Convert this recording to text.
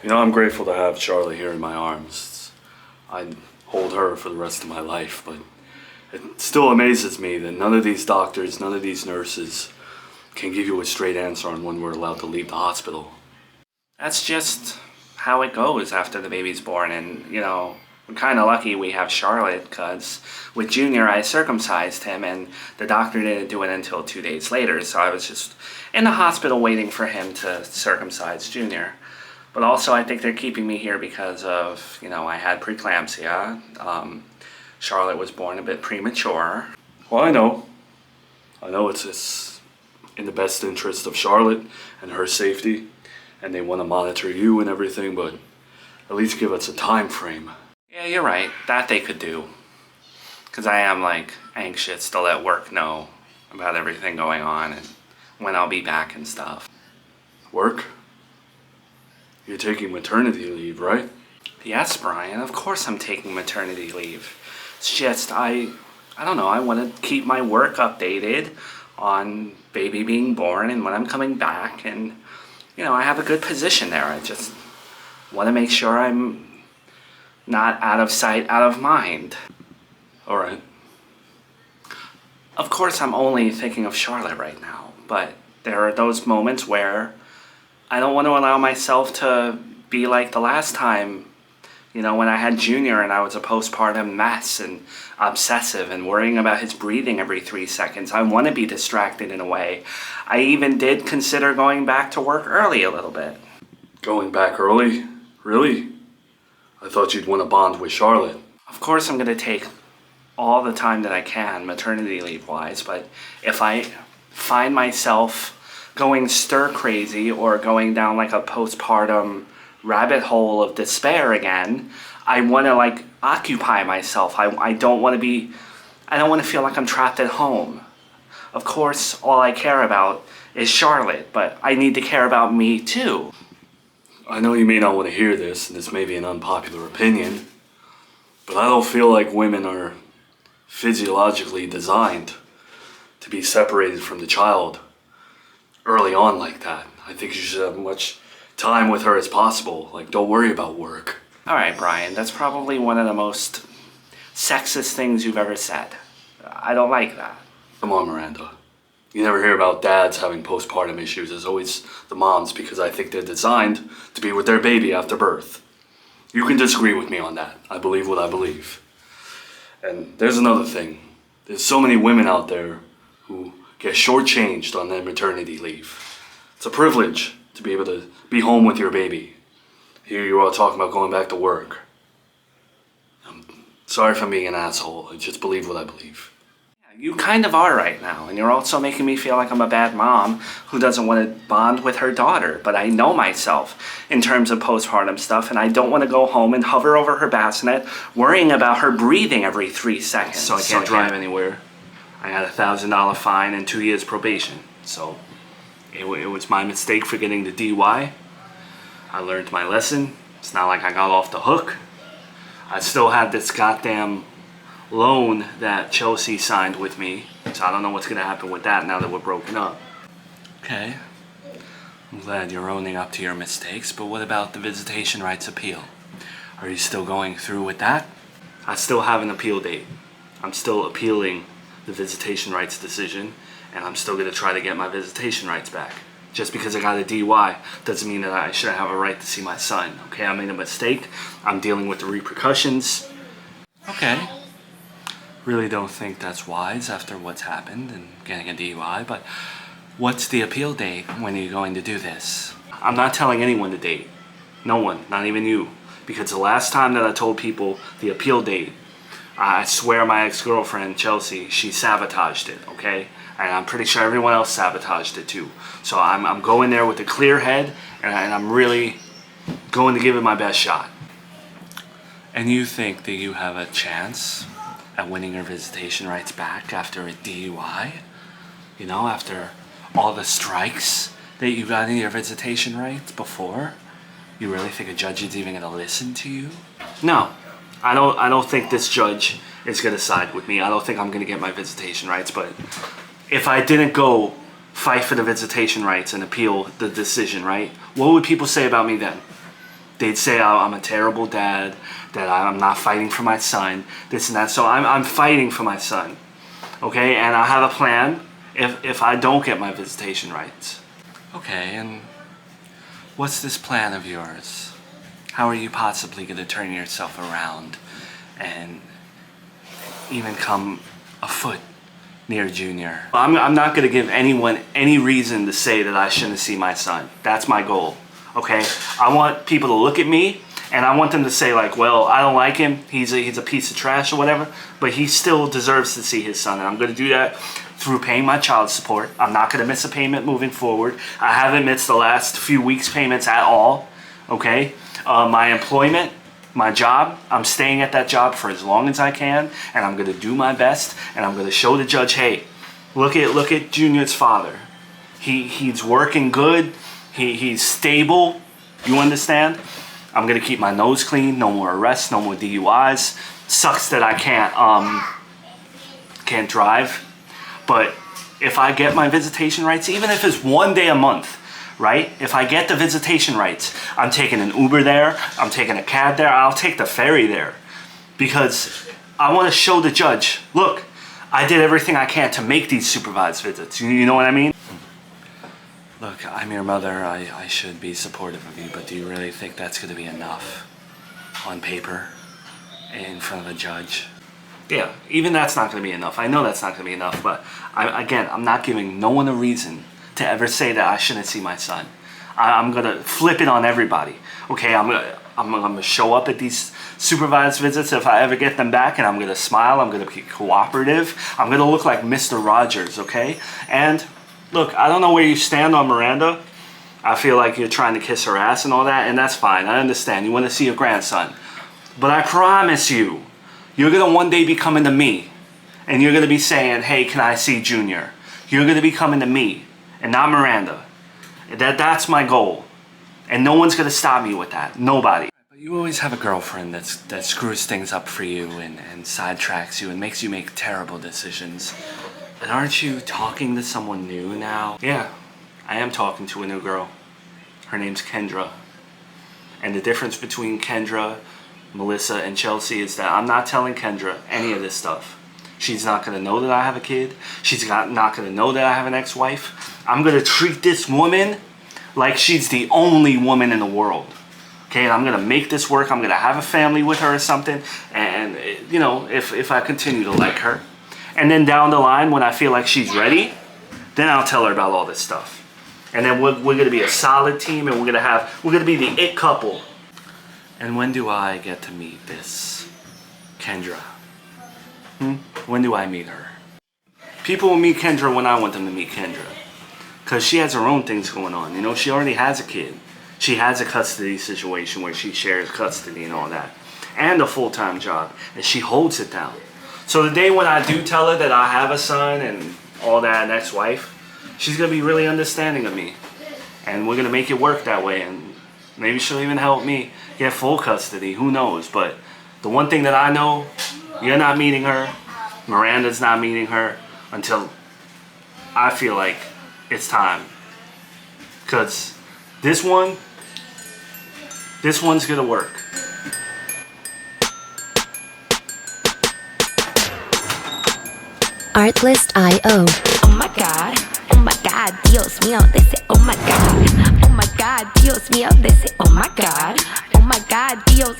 You know, I'm grateful to have Charlotte here in my arms. I'd hold her for the rest of my life, but it still amazes me that none of these doctors, none of these nurses can give you a straight answer on when we're allowed to leave the hospital. That's just how it goes after the baby's born, and we're kind of lucky we have Charlotte, because with Junior I circumcised him and the doctor didn't do it until 2 days later, so I was just in the hospital waiting for him to circumcise Junior. But also I think they're keeping me here because of, I had preeclampsia. Charlotte was born a bit premature. Well, I know it's in the best interest of Charlotte and her safety, and they want to monitor you and everything, but at least give us a time frame. Yeah, you're right. That they could do. Because I am, anxious to let work know about everything going on and when I'll be back and stuff. Work? You're taking maternity leave, right? Yes, Brian, of course I'm taking maternity leave. It's just, I don't know, I want to keep my work updated on baby being born and when I'm coming back, and, I have a good position there. I just want to make sure I'm not out of sight, out of mind. All right. Of course, I'm only thinking of Charlotte right now, but there are those moments where I don't want to allow myself to be like the last time, when I had Junior and I was a postpartum mess and obsessive and worrying about his breathing every 3 seconds. I want to be distracted in a way. I even did consider going back to work early a little bit. Going back early? Really? I thought you'd want to bond with Charlotte. Of course I'm going to take all the time that I can, maternity leave-wise, but if I find myself going stir-crazy or going down like a postpartum rabbit hole of despair again, I want to occupy myself. I don't want to feel like I'm trapped at home. Of course, all I care about is Charlotte, but I need to care about me too. I know you may not want to hear this, and this may be an unpopular opinion, but I don't feel like women are physiologically designed to be separated from the child early on like that. I think you should have much time with her as possible. Don't worry about work. All right, Brian, that's probably one of the most sexist things you've ever said. I don't like that. Come on, Miranda. You never hear about dads having postpartum issues. It's always the moms, because I think they're designed to be with their baby after birth. You can disagree with me on that. I believe what I believe. And there's another thing. There's so many women out there who get shortchanged on their maternity leave. It's a privilege to be able to be home with your baby. Here you are talking about going back to work. I'm sorry if I'm being an asshole. I just believe what I believe. You kind of are right now, and you're also making me feel like I'm a bad mom who doesn't want to bond with her daughter, but I know myself in terms of postpartum stuff, and I don't want to go home and hover over her bassinet worrying about her breathing every 3 seconds. So I can't drive anywhere. I had a $1,000 fine and 2 years probation, so it was my mistake for getting the DUI. I learned my lesson. It's not like I got off the hook. I still had this goddamn loan that Chelsea signed with me, so I don't know what's gonna happen with that now that we're broken up. Okay, I'm glad you're owning up to your mistakes, but what about the visitation rights appeal? Are you still going through with that? I still have an appeal date. I'm still appealing the visitation rights decision, and I'm still gonna try to get my visitation rights back. Just because I got a DUI doesn't mean that I shouldn't have a right to see my son. Okay, I made a mistake. I'm dealing with the repercussions. Okay. Really don't think that's wise after what's happened and getting a DUI, but what's the appeal date? When are you going to do this? I'm not telling anyone the date. No one, not even you. Because the last time that I told people the appeal date, I swear my ex-girlfriend, Chelsea, she sabotaged it, okay? And I'm pretty sure everyone else sabotaged it too. So I'm going there with a clear head, and I'm really going to give it my best shot. And you think that you have a chance at winning your visitation rights back after a DUI? After all the strikes that you got in your visitation rights before? You really think a judge is even gonna listen to you? No, I don't think this judge is gonna side with me. I don't think I'm gonna get my visitation rights, but if I didn't go fight for the visitation rights and appeal the decision, right? What would people say about me then? They'd say I'm a terrible dad, that I'm not fighting for my son, this and that. So I'm fighting for my son, okay? And I have a plan if I don't get my visitation rights. Okay, and what's this plan of yours? How are you possibly going to turn yourself around and even come a foot near Junior? I'm not going to give anyone any reason to say that I shouldn't see my son. That's my goal, okay? I want people to look at me and I want them to say like, well, I don't like him. He's a piece of trash or whatever, but he still deserves to see his son. And I'm going to do that through paying my child support. I'm not going to miss a payment moving forward. I haven't missed the last few weeks' payments at all, okay? My employment, my job, I'm staying at that job for as long as I can, and I'm going to do my best, and I'm going to show the judge, hey, look at Junior's father. He's working good. He's stable. You understand? I'm going to keep my nose clean. No more arrests. No more DUIs. Sucks that I can't drive. But if I get my visitation rights, even if it's 1 day a month, right? If I get the visitation rights, I'm taking an Uber there, I'm taking a cab there, I'll take the ferry there. Because I want to show the judge, look, I did everything I can to make these supervised visits. You know what I mean? Look, I'm your mother, I should be supportive of you, but do you really think that's going to be enough on paper in front of a judge? Yeah, even that's not going to be enough. I know that's not going to be enough, but I'm not giving no one a reason to ever say that I shouldn't see my son. I'm going to flip it on everybody. Okay, I'm going to show up at these supervised visits if I ever get them back, and I'm going to smile, I'm going to be cooperative, I'm going to look like Mr. Rogers, okay? And look, I don't know where you stand on Miranda. I feel like you're trying to kiss her ass and all that, and that's fine. I understand. You want to see your grandson. But I promise you, you're going to one day be coming to me, and you're going to be saying, hey, can I see Junior? You're going to be coming to me, and not Miranda. That's my goal. And no one's going to stop me with that. Nobody. But you always have a girlfriend that screws things up for you and sidetracks you and makes you make terrible decisions. And aren't you talking to someone new now? Yeah, I am talking to a new girl. Her name's Kendra. And the difference between Kendra, Melissa, and Chelsea is that I'm not telling Kendra any of this stuff. She's not going to know that I have a kid. She's not going to know that I have an ex-wife. I'm going to treat this woman like she's the only woman in the world. Okay, and I'm going to make this work. I'm going to have a family with her or something. And, you know, if I continue to like her. And then down the line, when I feel like she's ready, then I'll tell her about all this stuff. And then we're going to be a solid team, and we're going to be the it couple. And when do I get to meet this Kendra? When do I meet her? People will meet Kendra when I want them to meet Kendra. Because she has her own things going on. You know, she already has a kid. She has a custody situation where she shares custody and all that. And a full-time job. And she holds it down. So the day when I do tell her that I have a son and all that, an ex-wife, she's going to be really understanding of me. And we're going to make it work that way. And maybe she'll even help me get full custody. Who knows? But the one thing that I know, you're not meeting her. Miranda's not meeting her until I feel like it's time. Because this one's going to work. Artlist.io. Oh my God, Dios mío, they say, oh my God, Dios mío, they say, oh my God, Dios.